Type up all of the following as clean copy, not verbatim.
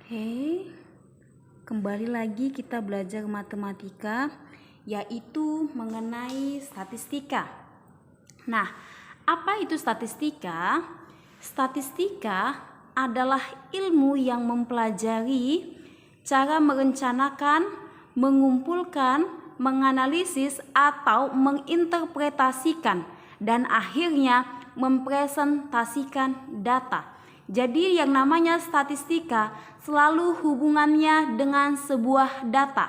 Oke, kembali lagi kita belajar matematika, yaitu mengenai statistika. Nah, apa itu statistika? Statistika adalah ilmu yang mempelajari cara merencanakan, mengumpulkan, menganalisis atau menginterpretasikan dan akhirnya mempresentasikan data. Jadi yang namanya statistika selalu hubungannya dengan sebuah data.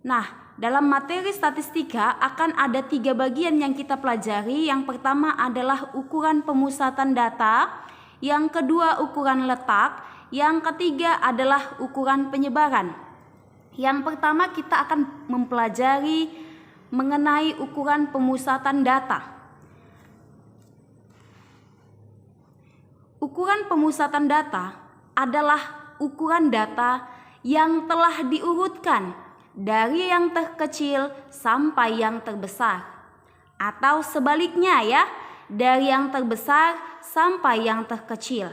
Nah, dalam materi statistika akan ada 3 bagian yang kita pelajari. Yang pertama adalah ukuran pemusatan data, yang kedua ukuran letak, yang ketiga adalah ukuran penyebaran. Yang pertama kita akan mempelajari mengenai ukuran pemusatan data. Ukuran pemusatan data adalah ukuran data yang telah diurutkan dari yang terkecil sampai yang terbesar, atau sebaliknya ya, dari yang terbesar sampai yang terkecil.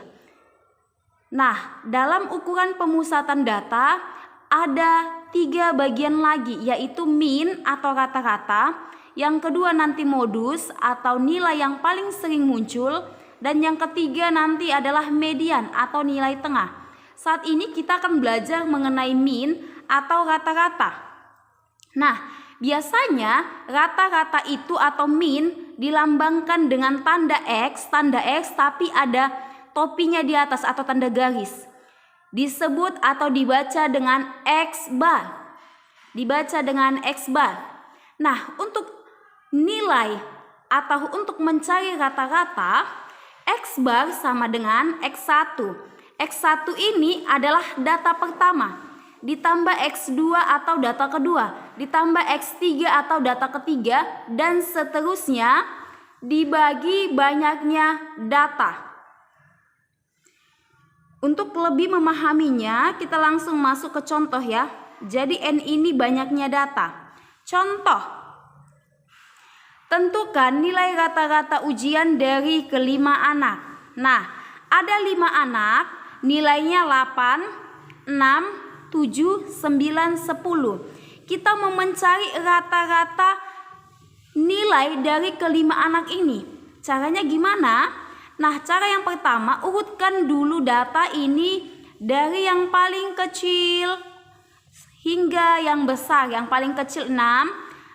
Nah, dalam ukuran pemusatan data ada 3 bagian lagi, yaitu mean atau rata-rata, yang kedua nanti modus atau nilai yang paling sering muncul, dan yang ketiga nanti adalah median atau nilai tengah. Saat ini kita akan belajar mengenai mean atau rata-rata. Nah, biasanya rata-rata itu atau mean dilambangkan dengan tanda X tapi ada topinya di atas atau tanda garis. Disebut atau dibaca dengan X bar. Dibaca dengan X bar. Nah, untuk nilai atau untuk mencari rata-rata, X bar sama dengan X1. X1 ini adalah data pertama, ditambah X2 atau data kedua, ditambah X3 atau data ketiga, dan seterusnya dibagi banyaknya data. Untuk lebih memahaminya, kita langsung masuk ke contoh ya. Jadi N ini banyaknya data. Contoh. Tentukan nilai rata-rata ujian dari kelima anak. Nah, ada 5 anak, nilainya 8, 6, 7, 9, 10. Kita mau mencari rata-rata nilai dari kelima anak ini. Caranya gimana? Nah, cara yang pertama, urutkan dulu data ini dari yang paling kecil hingga yang besar. Yang paling kecil 6,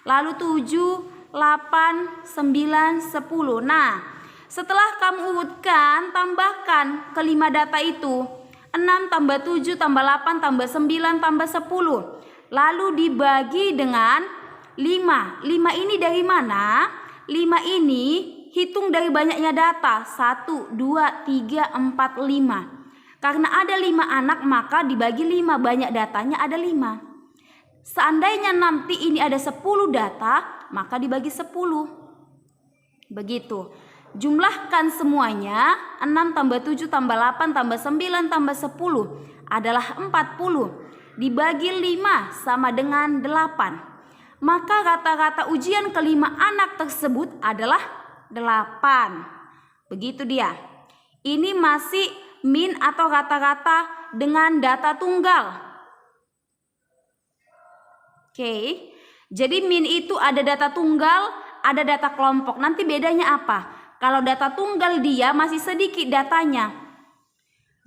lalu 7, 8, 9, 10. Nah, setelah kamu urutkan, tambahkan kelima data itu. 6 tambah 7 tambah 8 tambah 9 tambah 10. Lalu dibagi dengan 5. 5 ini dari mana? 5 ini hitung dari banyaknya data. 1, 2, 3, 4, 5. Karena ada 5 anak maka dibagi 5. Banyak datanya ada 5. Seandainya nanti ini ada 10 data, maka dibagi 10. Begitu. Jumlahkan semuanya. 6 tambah 7 tambah 8 tambah 9 tambah 10 adalah 40. Dibagi 5 sama dengan 8. Maka rata-rata ujian kelima anak tersebut adalah 8. Begitu dia. Ini masih mean atau rata-rata dengan data tunggal. Oke. Jadi mean itu ada data tunggal, ada data kelompok. Nanti bedanya apa? Kalau data tunggal dia masih sedikit datanya.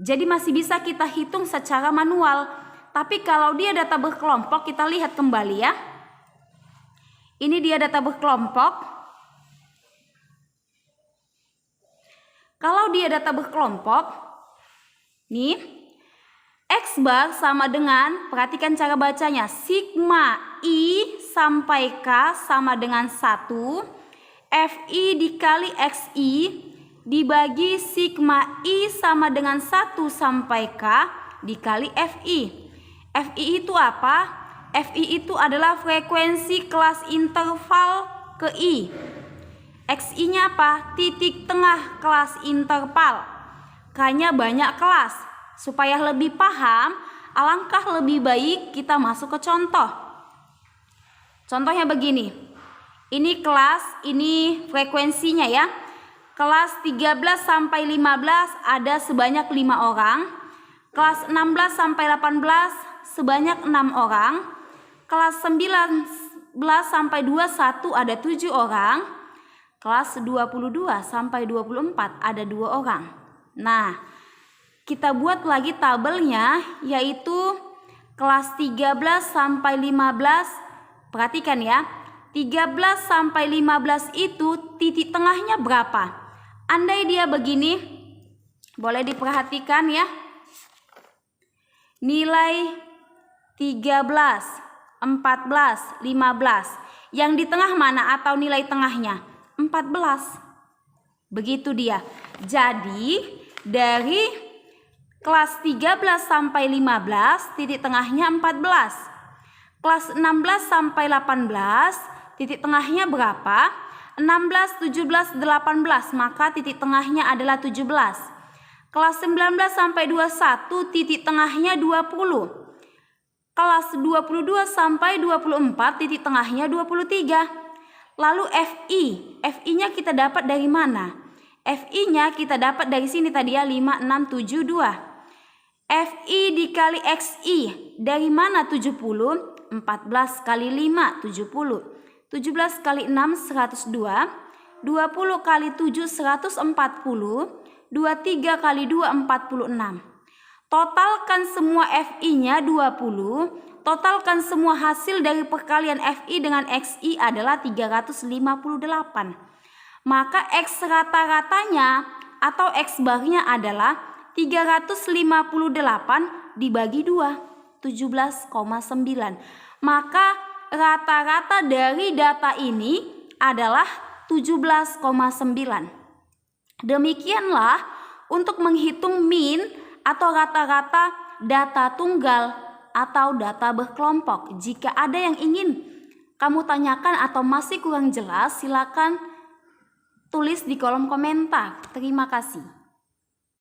Jadi masih bisa kita hitung secara manual. Tapi kalau dia data berkelompok, kita lihat kembali ya. Ini dia data berkelompok. Kalau dia data berkelompok, nih, X bar sama dengan, perhatikan cara bacanya, sigma I sampai K sama dengan 1, FI dikali XI dibagi sigma I sama dengan 1 sampai K dikali FI. FI itu apa? FI itu adalah frekuensi kelas interval ke I. XI-nya apa? Titik tengah kelas interval. K-nya banyak kelas. Supaya lebih paham, alangkah lebih baik kita masuk ke contoh. Contohnya begini. Ini kelas, ini frekuensinya ya. Kelas 13 sampai 15 ada sebanyak 5 orang. Kelas 16 sampai 18 sebanyak 6 orang. Kelas 19 sampai 21 ada 7 orang. Kelas 22 sampai 24 ada 2 orang. Nah, kita buat lagi tabelnya, yaitu kelas 13 sampai 15. Perhatikan ya, 13 sampai 15 itu titik tengahnya berapa? Andai dia begini, boleh diperhatikan ya. Nilai 13, 14, 15. Yang di tengah mana atau nilai tengahnya? 14. Begitu dia. Jadi dari kelas 13 sampai 15 titik tengahnya 14. Kelas 16 sampai 18 titik tengahnya berapa? 16, 17, 18, maka titik tengahnya adalah 17. Kelas 19 sampai 21 titik tengahnya 20. Kelas 22 sampai 24 titik tengahnya 23. Lalu FI-nya kita dapat dari mana? FI-nya kita dapat dari sini tadi ya, 5, 6, 7, 2. FI dikali XI dari mana 70? 14 kali 5, 70. 17 kali 6, 102. 20 kali 7, 140. 23 kali 2, 46. Totalkan semua FI-nya 20. Totalkan semua hasil dari perkalian FI dengan XI adalah 358. Maka X rata-ratanya atau X barnya adalah 358 dibagi 2, 17,9. Maka rata-rata dari data ini adalah 17,9. Demikianlah untuk menghitung min atau rata-rata data tunggal atau data berkelompok. Jika ada yang ingin kamu tanyakan atau masih kurang jelas, silakan tulis di kolom komentar. Terima kasih.